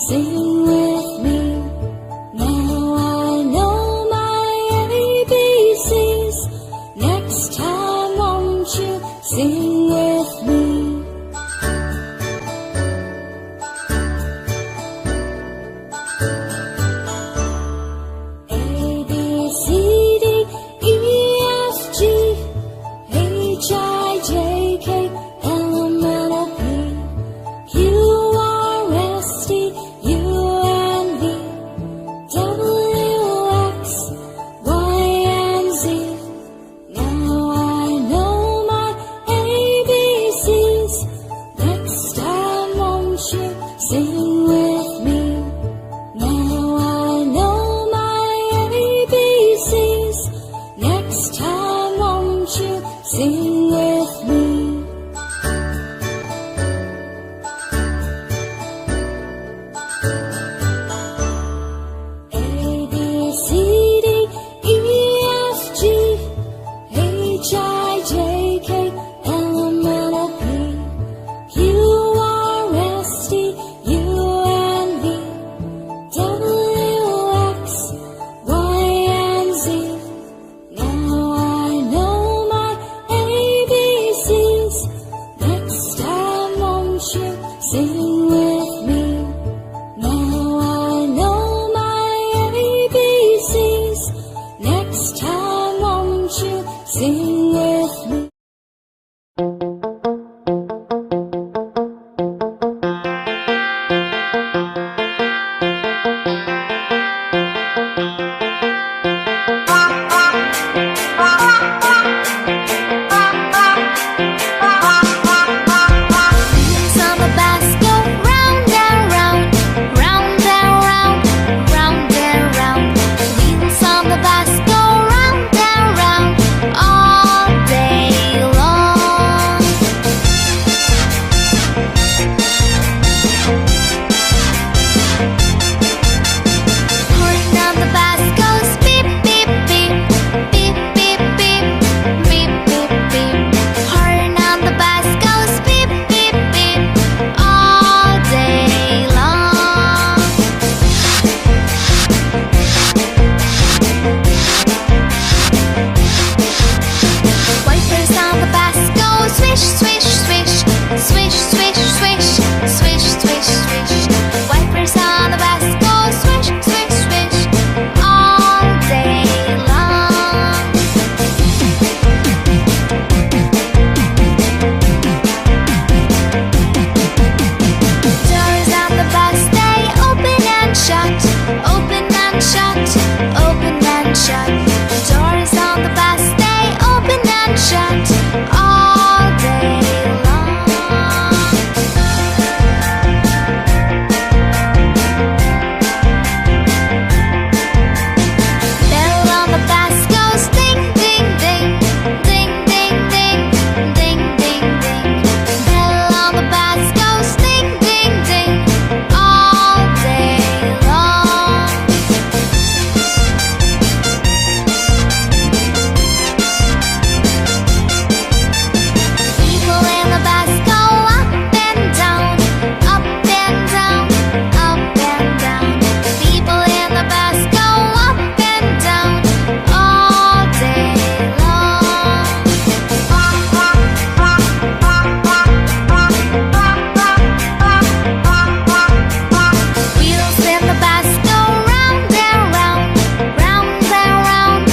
Sing with me. Now I know my ABCs. Next time won't you sing with me? A, B, C, D, E, F, G, H, I, J, K, L, M, N, O, P, Q, R, S, T, U, N, V, W, X, Y, and Z. Now I know my ABCs. Next time won't you sing with me? Now I know my ABCs. Next time won't you sing with me? A, B, C, D, E, F, G, H, I, J, K, L, M, N, O, P, Q, R, S, T, U, N, V, W, X, Y, and Z. Now I know my ABCs. Next time won't you sing with me? Now I know my ABCs. Next time won't you sing with me? Wheels on the bus go round and round, round and round, round and round. Wheels on the bus go round and round all day long. Horn on the bus goes beep beep beep, beep beep beep, beep beep beep. Horn on the bus goes beep beep beep all day long. Wipers on the bus go swish swish swish, swish swish swish, swish swish swish. Wipers on the bus go swish swish swish all day long. Doors on the bus they open and shut, open and shut, open and shut. Doors on the bus they open and shut all day long. Bell on the bus goes ding ding ding, ding ding ding, ding ding ding. Bell on the bus goes ding ding ding all day long. People in the bus go up and down, up and down, up and down. People in the bus go up and down all day long. Wheels in the bus go round and round, round and round,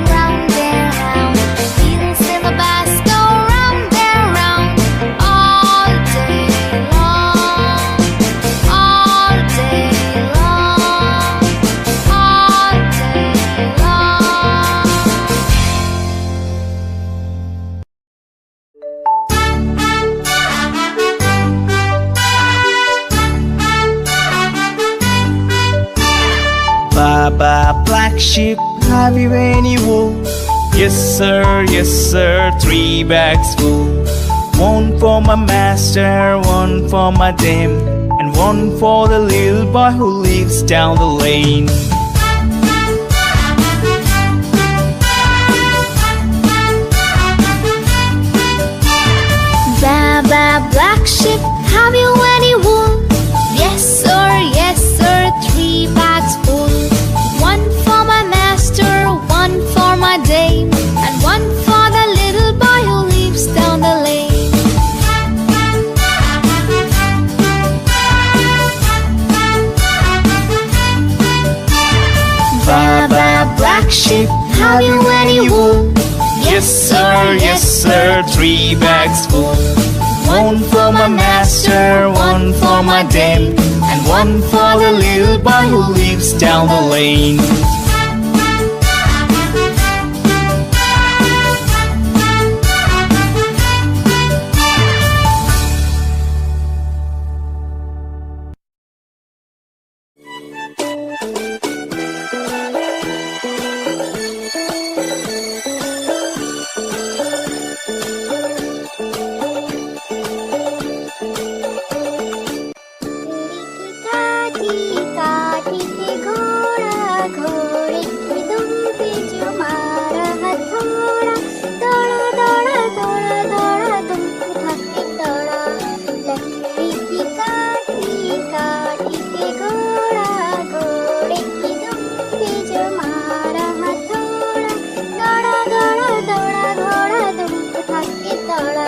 round and round. Wheels in the bus go round and round all day long, all day long, all day long. Baba, black sheep, have you any wool? Yes sir, 3 bags full. One for my master, one for my dame, and one for the little boy who lives down the lane. Baba, black sheep, have you any wool? Yes sir, black sheep, have you any wool? Yes sir, 3 bags full. One for my master, one for my dame, and one for the little boy who lives down the lane. काठी के घोड़ा घोड़े की दुम पे जो मारा हथौड़ा दौड़ा दौड़ा दौड़ा दौड़ा दुम थक के दौड़ा लकड़ी की काठी के घोड़ा घोड़े की दुम पे जो मारा हथौड़ा दौड़ा दौड़ा दौड़ा घोड़ा दुम थक के दौड़ा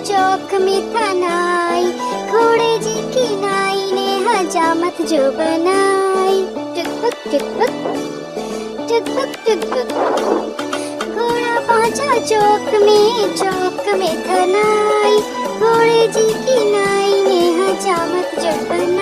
चौक में था नाई घोड़े जी की नाई ने हजामत जो बनाई टुक टुक घोड़ा पहुंचा चौक में था नाई घोड़े जी की नाई ने हजामत जो बनाई